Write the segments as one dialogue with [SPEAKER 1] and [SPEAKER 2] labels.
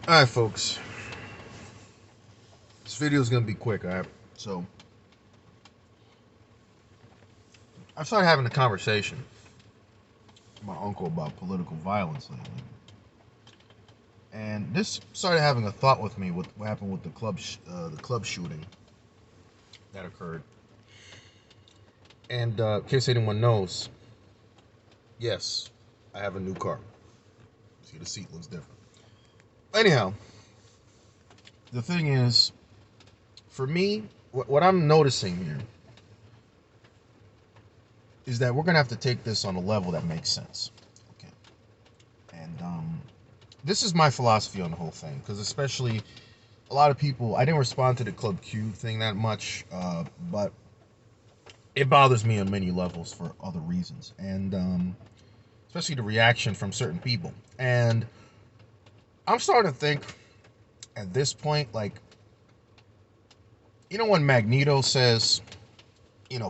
[SPEAKER 1] Alright, folks. This video is going to be quick, alright? So, I started having a conversation with my uncle about political violence lately. And this started having a thought with me with what happened with the club shooting that occurred. And in case anyone knows, yes, I have a new car. See, the seat looks different. Anyhow, the thing is, for me, what I'm noticing here is that we're gonna have to take this on a level that makes sense. Okay. And this is my philosophy on the whole thing, because especially a lot of people, I didn't respond to the Club Q thing that much, but it bothers me on many levels for other reasons, and especially the reaction from certain people. And I'm starting to think at this point, like, when Magneto says,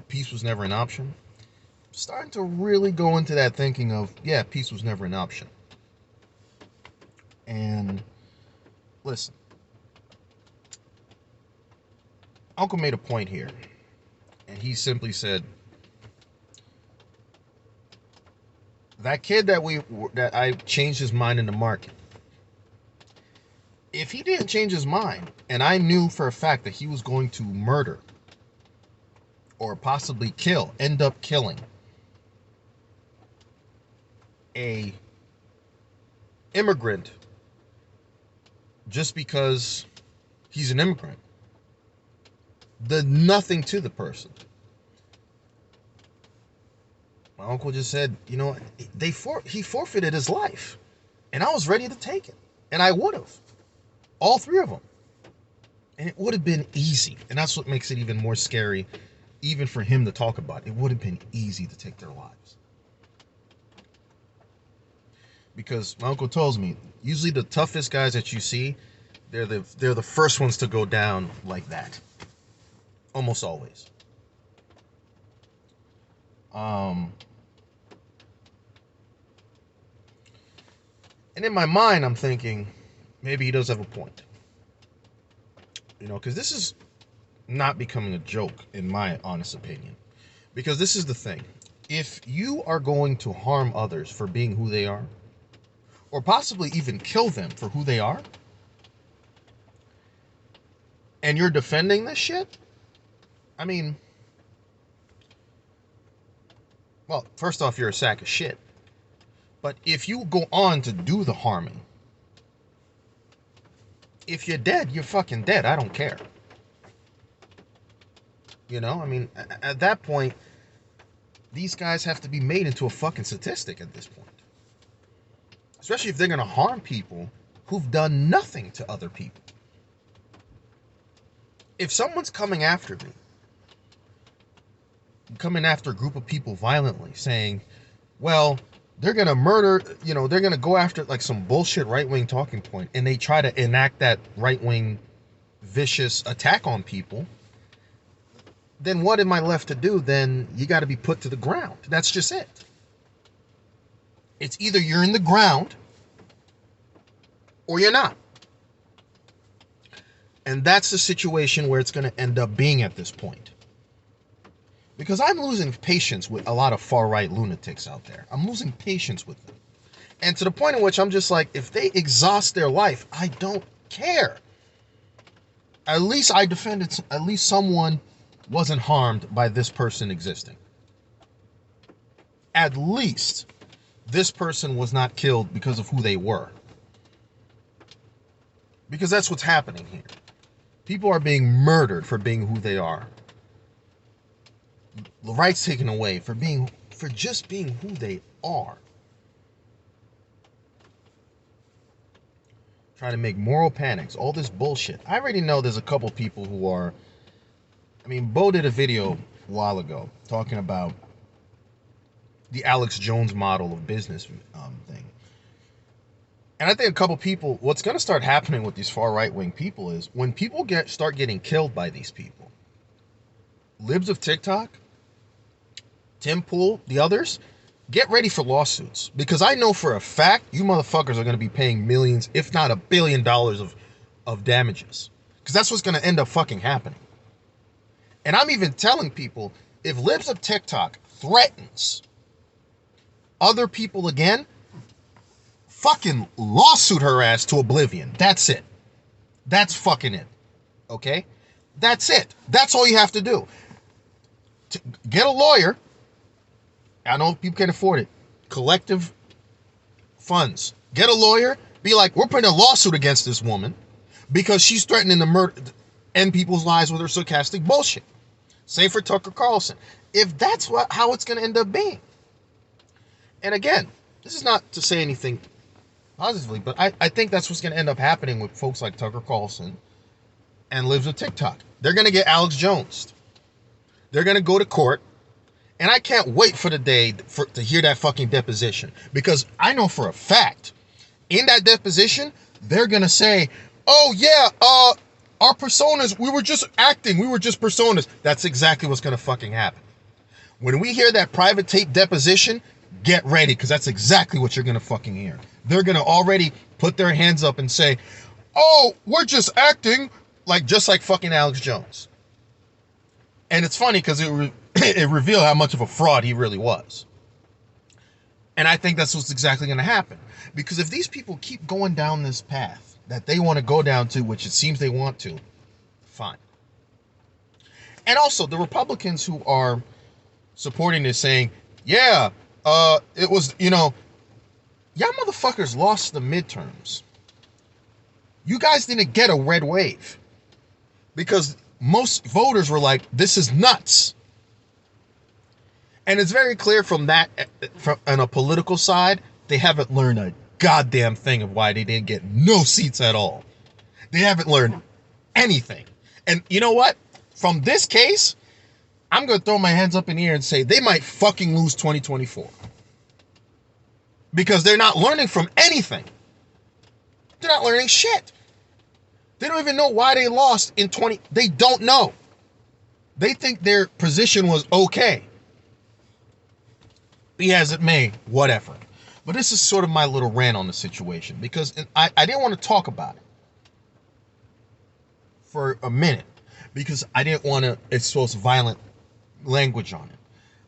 [SPEAKER 1] peace was never an option, I'm starting to really go into that thinking of, yeah, peace was never an option. And listen, Uncle made a point here, and he simply said, that kid that I changed his mind in the market, if he didn't change his mind, and I knew for a fact that he was going to murder or possibly end up killing a immigrant just because he's an immigrant, nothing to the person. My uncle just said, he forfeited his life, and I was ready to take it, and I would have, all three of them, and it would have been easy, and that's what makes it even more scary, even for him to talk about. It would have been easy to take their lives, because my uncle tells me usually the toughest guys that you see, they're the first ones to go down like that, almost always. And in my mind, I'm thinking, maybe he does have a point. Because this is not becoming a joke, in my honest opinion. Because this is the thing. If you are going to harm others for being who they are, or possibly even kill them for who they are, and you're defending this shit, I mean, well, first off, you're a sack of shit. But if you go on to do the harming, if you're dead, you're fucking dead. I don't care. I mean, at that point, these guys have to be made into a fucking statistic at this point. Especially if they're going to harm people who've done nothing to other people. If someone's coming after me, coming after a group of people violently, saying, well, they're going to murder, they're going to go after like some bullshit right-wing talking point, and they try to enact that right-wing vicious attack on people, then what am I left to do? Then you got to be put to the ground. That's just it. It's either you're in the ground or you're not. And that's the situation where it's going to end up being at this point. Because I'm losing patience with a lot of far-right lunatics out there. I'm losing patience with them. And to the point in which I'm just like, if they exhaust their life, I don't care. At least I defended, at least someone wasn't harmed by this person existing. At least this person was not killed because of who they were. Because that's what's happening here. People are being murdered for being who they are. The rights taken away for just being who they are. Trying to make moral panics, all this bullshit. I already know there's a couple people who are, Bo did a video a while ago talking about the Alex Jones model of business thing. And I think a couple people, what's going to start happening with these far right-wing people is when people start getting killed by these people, libs of TikTok, Tim Pool, the others, get ready for lawsuits, because I know for a fact you motherfuckers are going to be paying millions, if not $1 billion of damages, because that's what's going to end up fucking happening. And I'm even telling people, if Libs of TikTok threatens other people again, fucking lawsuit her ass to oblivion. That's it. That's fucking it. Okay? That's it. That's all you have to do. Get a lawyer. I know people can't afford it. Collective funds. Get a lawyer. Be like, we're putting a lawsuit against this woman because she's threatening to end people's lives with her sarcastic bullshit. Same for Tucker Carlson. If that's how it's going to end up being. And again, this is not to say anything positively, but I think that's what's going to end up happening with folks like Tucker Carlson and Libs of TikTok. They're going to get Alex Jones. They're going to go to court. And I can't wait for the day to hear that fucking deposition. Because I know for a fact, in that deposition, they're going to say, oh yeah, our personas, we were just acting. We were just personas. That's exactly what's going to fucking happen. When we hear that private tape deposition, get ready, because that's exactly what you're going to fucking hear. They're going to already put their hands up and say, oh, we're just acting, just like fucking Alex Jones. And it's funny because it revealed how much of a fraud he really was. And I think that's what's exactly going to happen. Because if these people keep going down this path that they want to go down to, which it seems they want to, fine. And also, the Republicans who are supporting this saying, yeah, it was, y'all motherfuckers lost the midterms. You guys didn't get a red wave. Because most voters were like, this is nuts. And it's very clear from that, on a political side, they haven't learned a goddamn thing of why they didn't get no seats at all. They haven't learned anything. And you know what? From this case, I'm going to throw my hands up in the air and say they might fucking lose 2024. Because they're not learning from anything. They're not learning shit. They don't even know why they lost in 20. They don't know. They think their position was okay. Be as it may, whatever. But this is sort of my little rant on the situation, because I didn't want to talk about it for a minute, because I didn't want to expose violent language on it.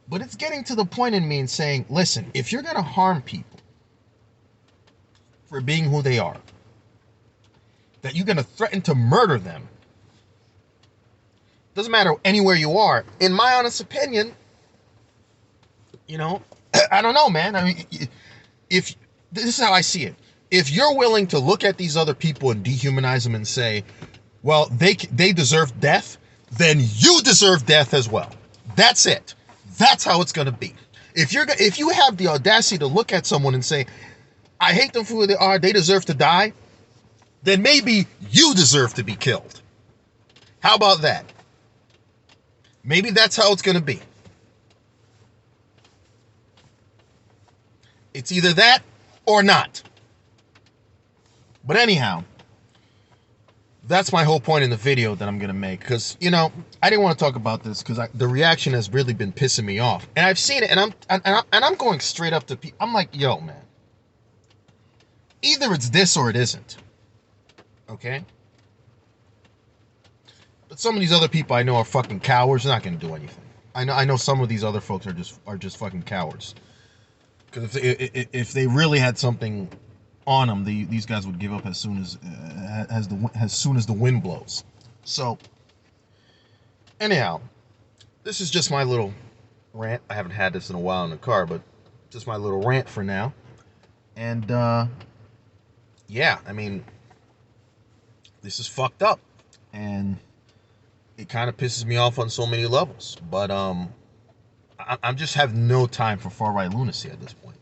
[SPEAKER 1] But it's getting to the point in me and saying, listen, if you're going to harm people for being who they are, that you're going to threaten to murder them, doesn't matter anywhere you are, in my honest opinion, I don't know, man. I mean, if this is how I see it. If you're willing to look at these other people and dehumanize them and say, well, they deserve death, then you deserve death as well. That's it. That's how it's going to be. If you have the audacity to look at someone and say, I hate them for who they are, they deserve to die, then maybe you deserve to be killed. How about that? Maybe that's how it's going to be. It's either that or not. But anyhow, that's my whole point in the video that I'm going to make. Because, I didn't want to talk about this because the reaction has really been pissing me off. And I've seen it, and I'm going straight up to people. I'm like, yo, man. Either it's this or it isn't. Okay? But some of these other people I know are fucking cowards. They're not going to do anything. I know some of these other folks are just fucking cowards. Because if they really had something on them, these guys would give up as soon as the wind blows. So, anyhow, this is just my little rant. I haven't had this in a while in the car, but just my little rant for now. And yeah, I mean, this is fucked up, and it kind of pisses me off on so many levels. But I just have no time for far-right lunacy at this point.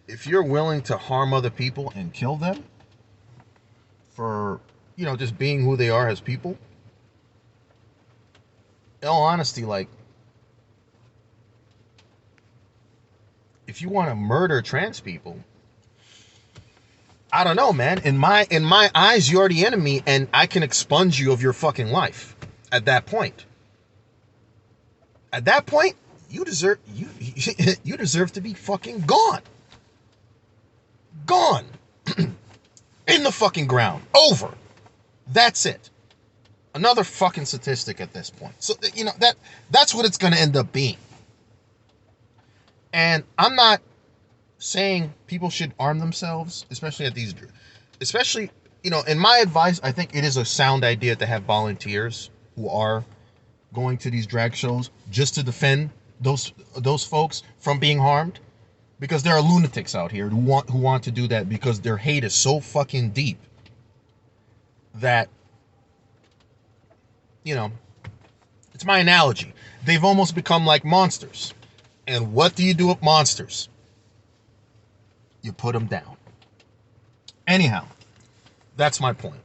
[SPEAKER 1] If you're willing to harm other people and kill them for, just being who they are as people, in all honesty, if you want to murder trans people, I don't know, man. In my eyes, you're the enemy, and I can expunge you of your fucking life at that point. At that point, you deserve you deserve to be fucking gone. Gone. In the fucking ground. Over. That's it. Another fucking statistic at this point. So that's what it's going to end up being. And I'm not saying people should arm themselves, especially at these, especially, in my advice, I think it is a sound idea to have volunteers who are going to these drag shows just to defend those folks from being harmed, because there are lunatics out here who want to do that because their hate is so fucking deep that, it's my analogy. They've almost become like monsters. And what do you do with monsters? You put them down. Anyhow, that's my point.